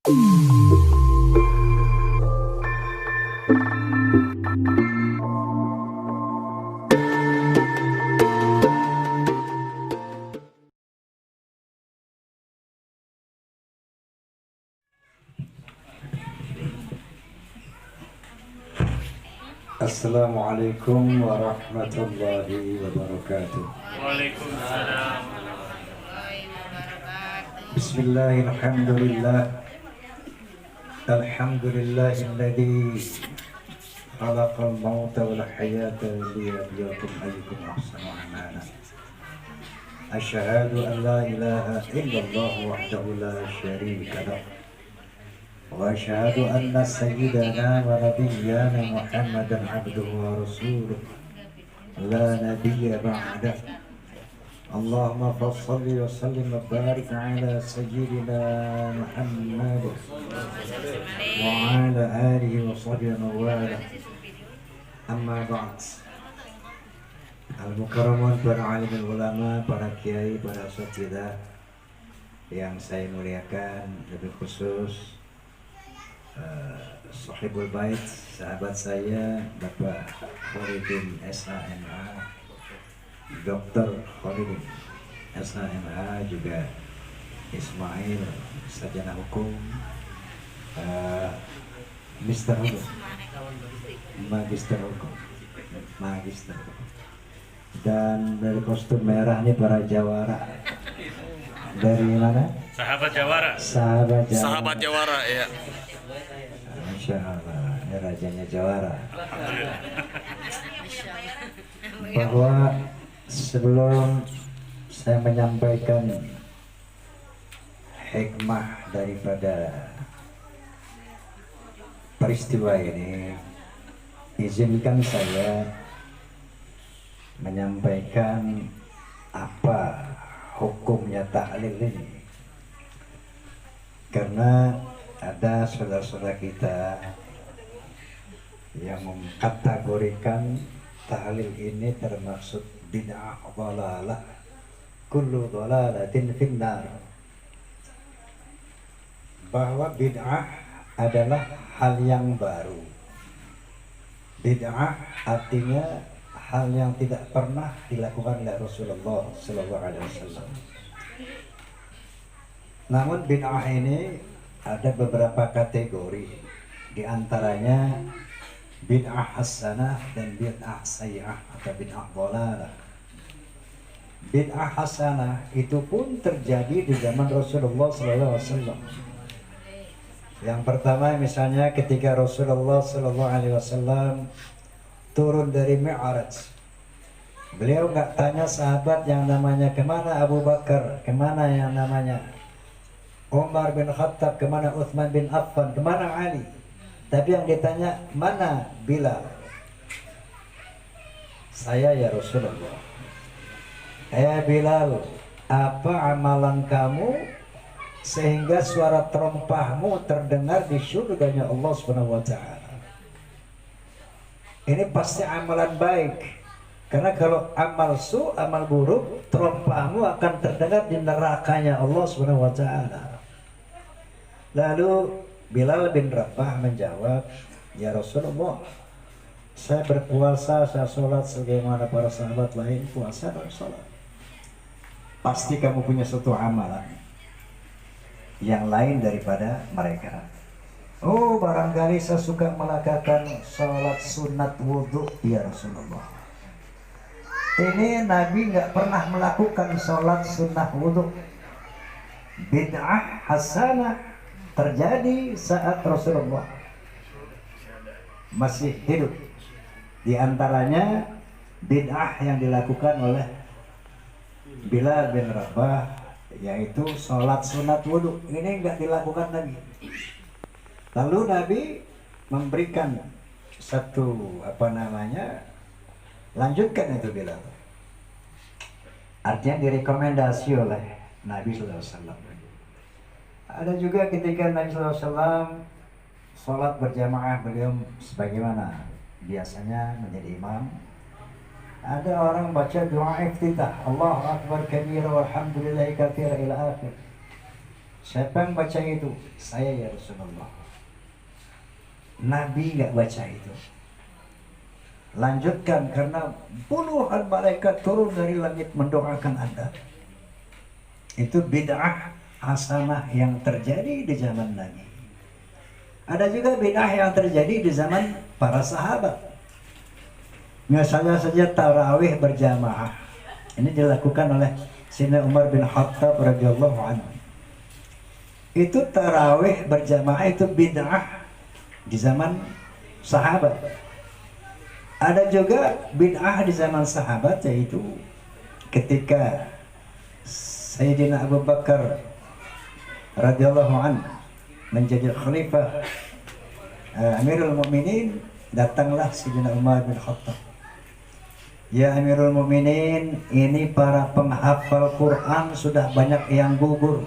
Assalamualaikum warahmatullahi wabarakatuh. Waalaikumsalam. Bismillahirrahmanirrahim. Alhamdulillahilladzi khalaqal mauta wal hayata liyabluwakum ayyukum ahsanu amala. Asyhadu an la ilaha illallah wahdahu la syarika lah. Wa asyhadu anna sayyidana wa nabiyyana Muhammadan abduhu wa rasuluh la nabiyya ba'dah. Allahumma fassalli wa sallim wa barik ala sayyidina Muhammad wa ala alihi wa sahbihi wa wala. Amma ba'd. Al-mukarramun para alim ulama, para kiai, para asatidzah yang saya muliakan, lebih khusus Sahibul Bait, sahabat saya Bapak Khalidin SHMH, Dr. Khalidin SHMH, juga Ismail sarjana hukum, Mister Hukum, Magister Hukum, dan dari kostum merah ini para jawara. Dari mana? Sahabat Jawara. Sahabat Jawara, ya. Masya Allah, ini rajanya Jawara. Bahwa sebelum saya menyampaikan hikmah daripada peristiwa ini, izinkan saya menyampaikan apa hukumnya tahlil ini, karena ada saudara-saudara kita yang mengkategorikan tahlil ini termasuk bid'ah dhalalah, kullu dhalalatin finnar, bahwa bid'ah adalah hal yang baru. Bid'ah artinya hal yang tidak pernah dilakukan oleh Rasulullah sallallahu alaihi wasallam. Namun bid'ah ini ada beberapa kategori, di antaranya bid'ah hasanah dan bid'ah sayyi'ah atau bid'ah dhalalah. Bid'ah hasanah itu pun terjadi di zaman Rasulullah sallallahu alaihi wasallam. Yang pertama misalnya ketika Rasulullah sallallahu alaihi wasallam turun dari Mi'raj, beliau nggak tanya sahabat yang namanya kemana Abu Bakar, kemana yang namanya Umar bin Khattab, kemana Uthman bin Affan, kemana Ali. Tapi yang ditanya, mana Bilal? Saya ya Rasulullah. Bilal, apa amalan kamu sehingga suara terompahmu terdengar di surganya Allah SWT? Ini pasti amalan baik. Karena kalau amal amal buruk, terompahmu akan terdengar di nerakanya Allah SWT. Lalu Bilal bin Rabah menjawab, ya Rasulullah, saya berpuasa, saya sholat sebagaimana para sahabat lain puasa dan sholat. Pasti kamu punya suatu amalan yang lain daripada mereka. Oh, barangkali saya suka melakukan sholat sunat wudhu ya Rasulullah. Ini Nabi nggak pernah melakukan sholat sunnah wudhu. Bid'ah hasanah terjadi saat Rasulullah masih hidup. Di antaranya bid'ah yang dilakukan oleh Bilal bin Rabah, yaitu sholat sunat wudhu. Ini nggak dilakukan Nabi. Lalu Nabi memberikan satu lanjutkan itu Bilal. Artinya direkomendasi oleh Nabi SAW. Ada juga ketika Nabi SAW sholat berjamaah, beliau sebagaimana biasanya menjadi imam. Ada orang baca doa iftitah, Allahu Akbar kabira walhamdulillahi katsira ila akhir. Siapa yang baca itu? Saya ya Rasulullah. Nabi nggak baca itu. Lanjutkan, karena puluhan malaikat turun dari langit mendoakan Anda. Itu bid'ah hasanah yang terjadi di zaman Nabi. Ada juga bid'ah yang terjadi di zaman para sahabat. Misalnya saja tarawih berjamaah. Ini dilakukan oleh Sayyidina Umar bin Khattab radhiyallahu anhu. Itu tarawih berjamaah itu bid'ah di zaman sahabat. Ada juga bid'ah di zaman sahabat, yaitu ketika Sayyidina Abu Bakar radhiyallahu anhu menjadi khalifah Amirul Mukminin, datanglah Sayyidina Umar bin Khattab. Ya Amirul Mukminin, ini para penghafal Quran sudah banyak yang gugur.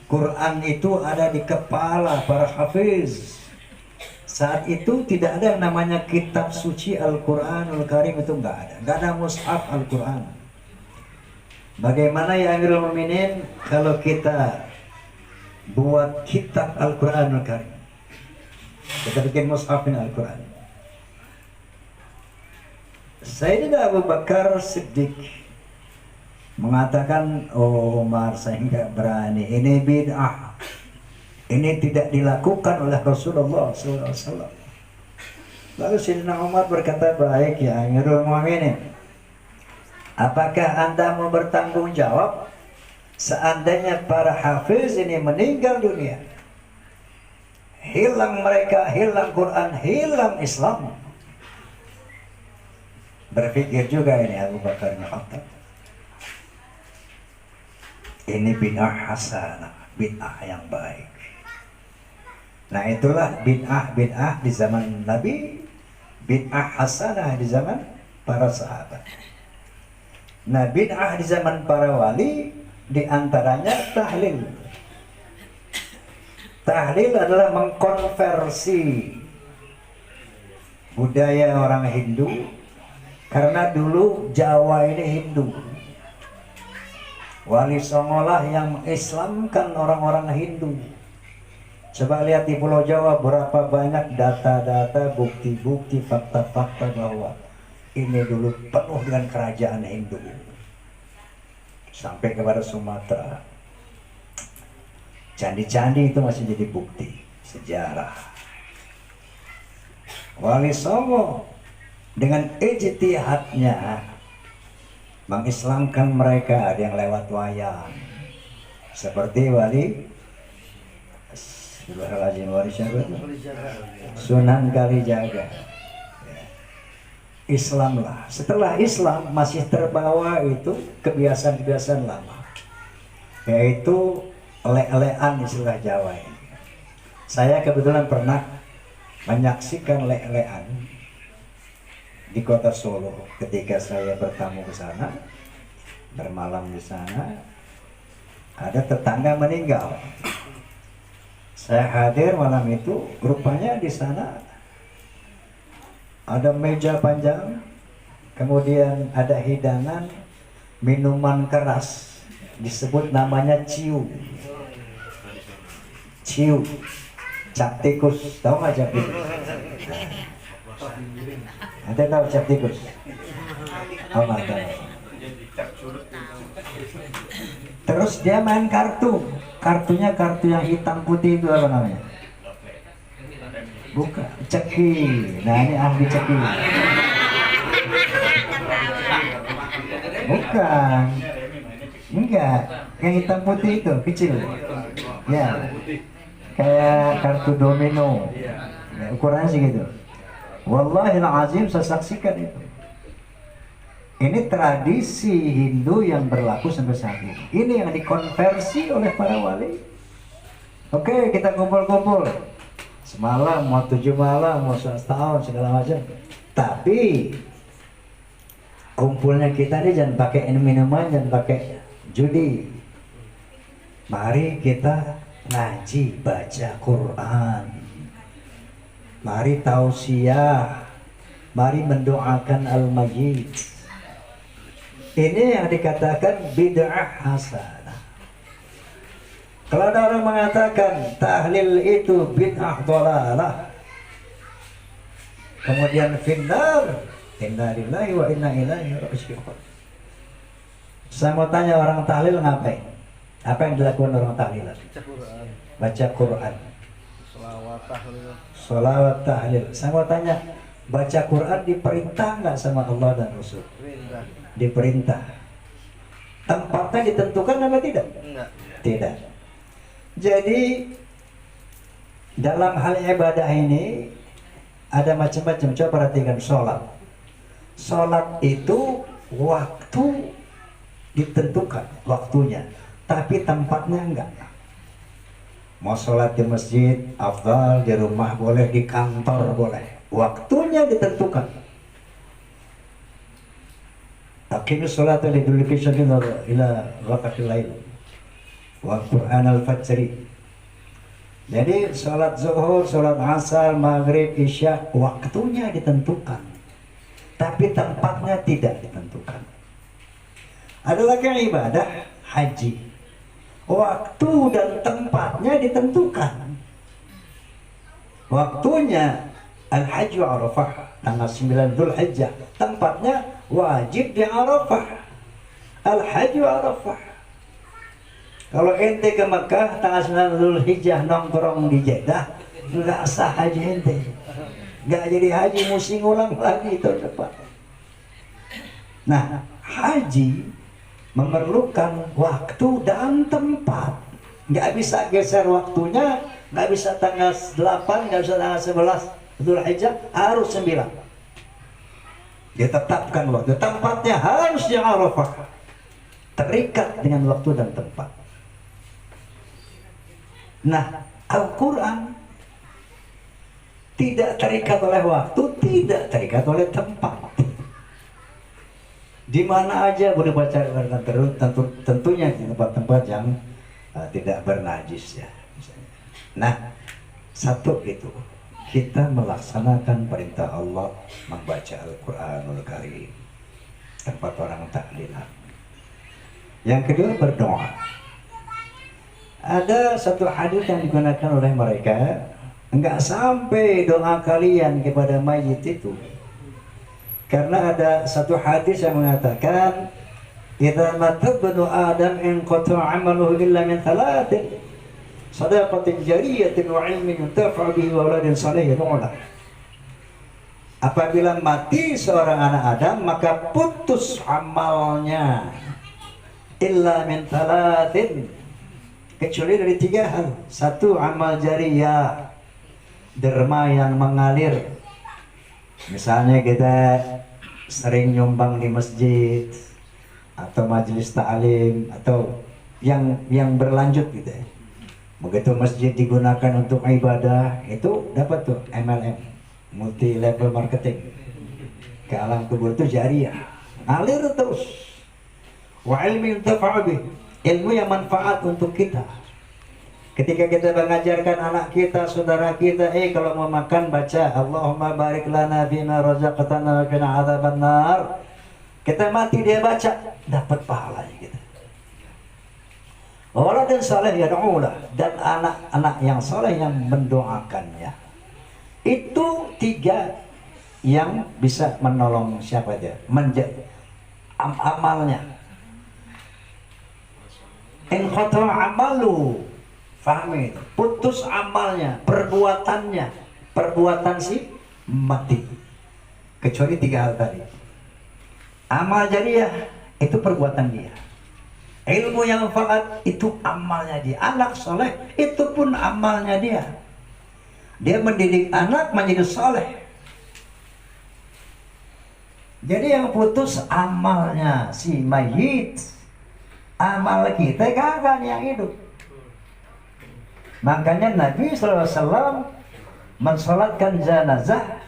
Quran itu ada di kepala para hafiz. Saat itu tidak ada yang namanya kitab suci Al-Quranul Karim, itu nggak ada mushaf Al-Quran. Bagaimana ya Amirul Mukminin kalau kita buat kitab Al-Quranul Karim, kita bikin mushafin Al-Quran? Sayyidina Abu Bakar Siddiq mengatakan, oh Umar, saya nggak berani, ini bid'ah. Ini tidak dilakukan oleh Rasulullah SAW. Lalu Sayyidina Umar berkata, baik ya Amirul Mukminin, apakah Anda mau bertanggung jawab seandainya para hafiz ini meninggal dunia? Hilang mereka, hilang Quran, hilang Islam. Berpikir juga ini Abu Bakar bin Khattab. Ini bid'ah hasanah, bid'ah yang baik. Nah itulah bid'ah di zaman Nabi, bid'ah hasanah di zaman para sahabat. Nah bid'ah di zaman para wali diantaranya tahlil. Tahlil adalah mengkonversi budaya orang Hindu, karena dulu Jawa ini Hindu. Wali Songo lah yang mengislamkan orang-orang Hindu. Coba lihat di Pulau Jawa berapa banyak data-data, bukti-bukti, fakta-fakta bahwa ini dulu penuh dengan kerajaan Hindu. Sampai kepada Sumatera. Candi-candi itu masih jadi bukti sejarah. Wali Songo dengan ijtihadnya mengislamkan mereka, ada yang lewat wayang. Seperti wali Sunan Kalijaga. Islam lah. Setelah Islam masih terbawa itu kebiasaan-kebiasaan lama, yaitu lek-lekan istilah Jawa ini. Saya kebetulan pernah menyaksikan lek-lekan di kota Solo ketika saya bertamu ke sana, bermalam di sana. Ada tetangga meninggal. Saya hadir malam itu, rupanya di sana ada meja panjang, kemudian ada hidangan minuman keras, disebut namanya ciu. Ciu, cap tikus, tahu nggak cap tikus? Anda tahu cap tikus? Oh, nggak tahu. Terus dia main kartu. Kartunya kartu yang hitam putih itu apa namanya? Bukan, ceki. Nah ini ahli ceki. Bukan. Enggak. Yang hitam putih itu kecil. Ya. Kayak kartu domino. Ya, ukurannya segitu. Wallahil azim saya saksikan itu. Ini tradisi Hindu yang berlaku sampai saat ini. Ini yang dikonversi oleh para wali. Oke, kita kumpul-kumpul. Semalam, mau 7 malam, mau setahun, segala macam. Tapi kumpulnya kita ini jangan pakai minuman, jangan pakai judi. Mari kita ngaji, baca Quran. Mari tausiah. Mari mendoakan Al-Majid. Ini yang dikatakan bid'ah hasanah. Kalau ada orang mengatakan tahlil itu bid'ah dhalalah, kemudian finnar, inna lillahi wa inna ilaihi raji'un. Saya mau tanya, orang tahlil ngapain? Apa yang dilakukan orang tahlilan? Baca Quran. Sholawat tahlil. Saya mau tanya, baca Quran diperintah nggak sama Allah dan Rasul? Diperintah. Tempatnya ditentukan apa tidak? Enggak. Tidak. Jadi dalam hal ibadah ini ada macam-macam. Coba perhatikan sholat. Sholat itu waktu ditentukan waktunya, tapi tempatnya enggak. Mau sholat di masjid, afdal, di rumah boleh, di kantor boleh. Waktunya ditentukan. Aqimus sholata liduluki syai'in ila waqtil lail wa Qur'an al-fajri. Jadi sholat zuhur, sholat asar, maghrib, isya, waktunya ditentukan, tapi tempatnya tidak ditentukan. Ada lagi ibadah haji, waktu dan tempatnya ditentukan. Waktunya Al-Hajj Arafah, tanggal 9 Dzulhijjah. Tempatnya wajib di Arafah. Al-Hajj Arafah. Kalau ente ke Mekah tanggal 9 Dzulhijjah nongkrong di Jeddah, nggak sah haji ente. Nggak jadi haji, mesti ngulang lagi tahun depan. Nah, haji memerlukan waktu dan tempat. Nggak bisa geser waktunya, nggak bisa tanggal 8, nggak bisa tanggal 11 Dzulhijjah, harus 9. Ditetapkan waktu, tempatnya harus di Arafah. Terikat dengan waktu dan tempat. Nah, Al-Quran tidak terikat oleh waktu, tidak terikat oleh tempat. Di mana aja boleh baca Al-Quran, tentunya di tempat-tempat yang tidak bernajis ya. Nah, satu itu kita melaksanakan perintah Allah membaca Al-Quranul Karim, tempat orang tahlilan. Yang kedua, berdoa. Ada satu hadis yang digunakan oleh mereka, enggak sampai doa kalian kepada mayit itu. Karena ada satu hadis yang mengatakan, "Idza mata ibnu Adam inqata'a 'amaluhu illa min thalathin, shadaqatin jariyatin wa 'ilmin yuntafa' bihi wa waladin shalihin yad'u." Apabila mati seorang anak Adam, maka putus amalnya illa min thalathin, kecuali dari 3 hal. Satu, amal jariyah, derma yang mengalir. Misalnya kita sering nyumbang di masjid atau majelis ta'lim atau yang berlanjut gitu ya. Begitu masjid digunakan untuk ibadah, itu dapat tuh MLM, multi level marketing. Ke alam kubur itu jariyah, ngalir terus. Wa ilmi yuntafa' bih, ilmu yang manfaat untuk kita. Ketika kita mengajarkan anak kita, saudara kita, kalau mau makan baca Allahumma barik lana bima razaqtana wa qina adzabannar. Kita mati dia baca, dapat pahalanya kita. Waladin saleh yad'ulah, dan anak-anak yang saleh yang mendoakannya. Itu 3 yang bisa menolong siapa dia? Amalnya. In qata'a amalu, fahami itu, putus amalnya, perbuatannya, perbuatan si mati. Kecuali 3 hal tadi. Amal jariyah itu perbuatan dia. Ilmu yang manfaat itu amalnya dia. Anak soleh itu pun amalnya dia. Dia mendidik anak menjadi soleh. Jadi yang putus amalnya si mayit, amal kita kagak yang hidup. Makanya Nabi SAW mensolatkan jenazah.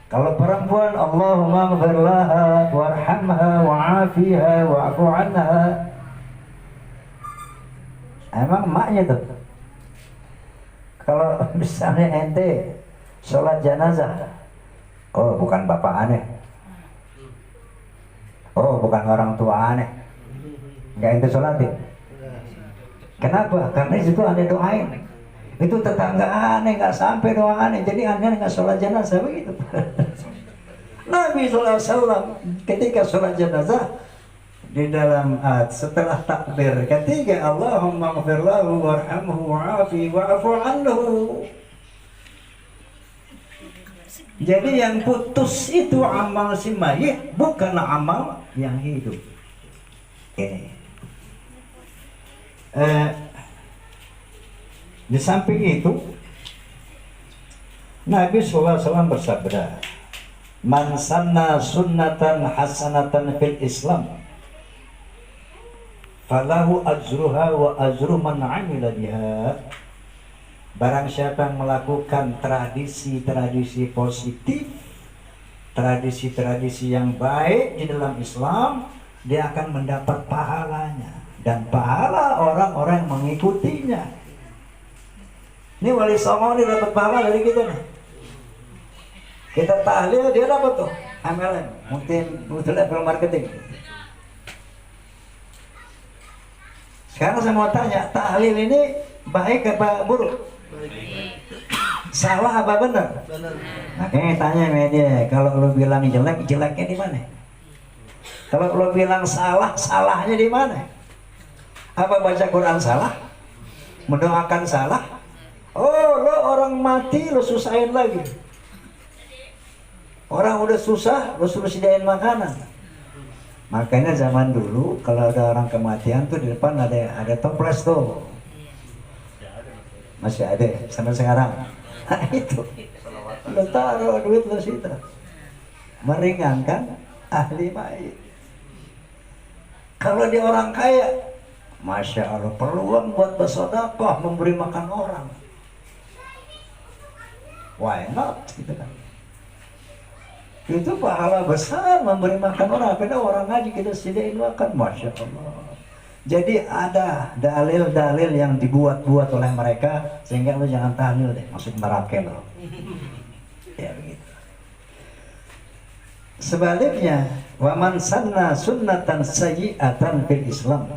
Kalau perempuan, Allahumma ighfir laha warhamha wa'afiha wa'fu anha. Emang emaknya tuh. Kalau misalnya ente sholat jenazah, oh bukan bapak aneh, oh bukan orang tua aneh, nggak ente sholatin. Kenapa? Karena di situ aneh doain. Itu tetangga aneh nggak sampai doa aneh, jadi aneh nggak sholat jenazah begitu. Nabi SAW ketika sholat jenazah di dalam setelah takbir ketiga, Allahumma ighfir lahu warhamhu wa'afi wa'fu anhu. Jadi yang putus itu amal si mayit, bukan amal yang hidup. Ini. Di samping itu, Nabi SAW bersabda, "Man sanna sunnatan hasanatan fil Islam, falahu ajruha wa ajru man amila biha." Barang siapa yang melakukan tradisi-tradisi positif, tradisi-tradisi yang baik di dalam Islam, dia akan mendapat pahalanya dan pahala orang-orang yang mengikutinya. Ini Wali Songo ini dapat pahala dari kita nih. Kita tahlil, dia dapat tuh MLM, multi level marketing. Sekarang saya mau tanya, tahlil ini baik apa buruk? Salah apa benar? Makanya tanya sama dia, kalau lo bilang jelek, jeleknya di mana? Kalau lo bilang salah, salahnya di mana? Apa baca Quran salah? Mendoakan salah? Oh, lo orang mati lo susahin lagi. Orang udah susah, lo suruh sediain makanan. Makanya zaman dulu kalau ada orang kematian tuh di depan ada toples tuh. Masih ada sampai sekarang. Nah, itu. Lo taruh duit lo situ. Meringankan ahli mayit. Kalau dia orang kaya, Masya Allah, peluang buat bersedekah, memberi makan orang. Why not? Gitu kan. Itu pahala besar memberi makan orang. Karena orang ngaji kita sediain makan, Masya Allah. Jadi ada dalil-dalil yang dibuat-buat oleh mereka sehingga lo jangan tahlil deh, maksud merakel lo. Ya begitu. Sebaliknya, wa man sanna sunnatan sayyi'atan fil Islam,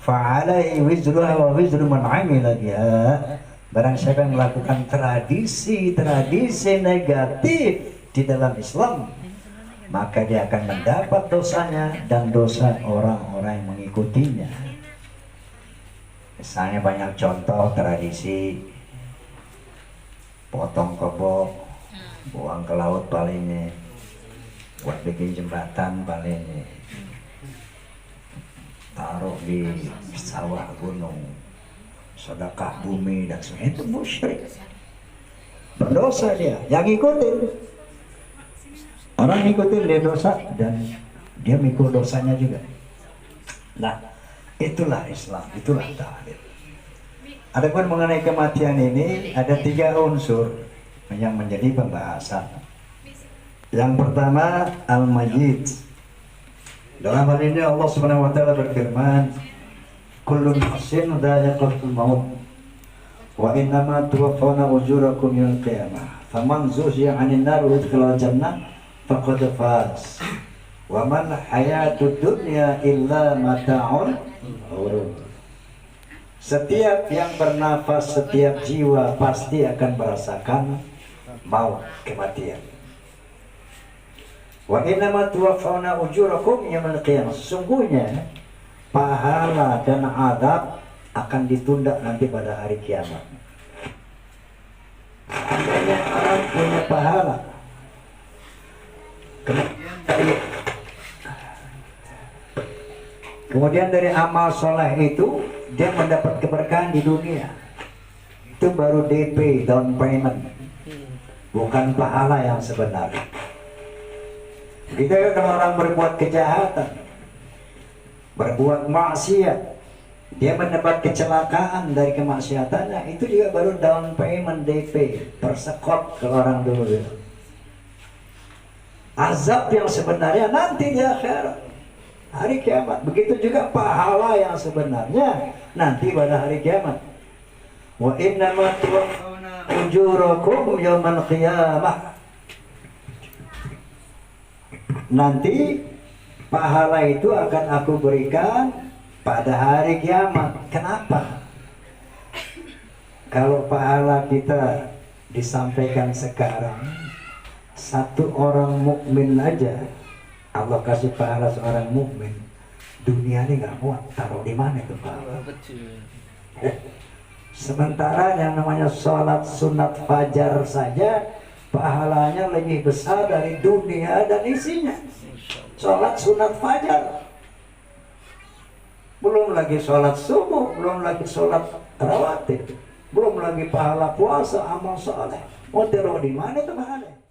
fa'alaihi wizruha wa wizru man 'amila biha. Barang siapa yang melakukan tradisi-tradisi negatif di dalam Islam, maka dia akan mendapat dosanya dan dosa orang-orang yang mengikutinya. Misalnya banyak contoh tradisi potong kebo, buang ke laut palingnya, buat bikin jembatan palingnya, taruh di sawah gunung, sedekah bumi dan sebagainya. Itu musyrik, berdosa dia. Yang ikutin, orang ngikutin dia dosa dan dia mikul dosanya juga. Nah, itulah Islam, itulah tahlil. Adapun mengenai kematian ini ada 3 unsur yang menjadi pembahasan. Yang pertama, al-mayyit. Dalam hal ini Allah Subhanahu wa taala berfirman, "Kullu nafsin dha'iqatul maut wa innama tuwaffawna ujurakum yaumil qiyamah. Faman zuhziya 'anil nar wa udkhila al-jannah faqad faz. Wa man hayatud dunya illa mata'ul ghurur." Setiap yang bernafas, setiap jiwa pasti akan merasakan maut, kematian. Wa innama tuwaffawna ujurakum yaumil qiyamah. Sesungguhnya pahala dan adab akan ditunda nanti pada hari kiamat. Adanya orang punya pahala. Kemudian dari amal soleh itu dia mendapat keberkahan di dunia. Itu baru DP, down payment, bukan pahala yang sebenarnya. Kita kalau orang berbuat kejahatan, berbuat maksiat, dia mendapat kecelakaan dari kemaksiatannya, itu juga baru down payment, DP, persekop ke orang dulu. Azab yang sebenarnya nanti di akhirat, hari kiamat. Begitu juga pahala yang sebenarnya nanti pada hari kiamat. Wa innama tuwaffawna ujurakum yaumal qiyamah. Nanti pahala itu akan aku berikan pada hari kiamat. Kenapa? Kalau pahala kita disampaikan sekarang, satu orang mukmin aja Allah kasih pahala seorang mukmin, dunia ini nggak muat, taruh di mana itu pahala? Sementara yang namanya sholat sunat fajar saja pahalanya lebih besar dari dunia dan isinya. Sholat sunat fajar, belum lagi sholat subuh, belum lagi sholat rawatib, belum lagi pahala puasa, amal soleh. Mau taruh di mana itu pahala?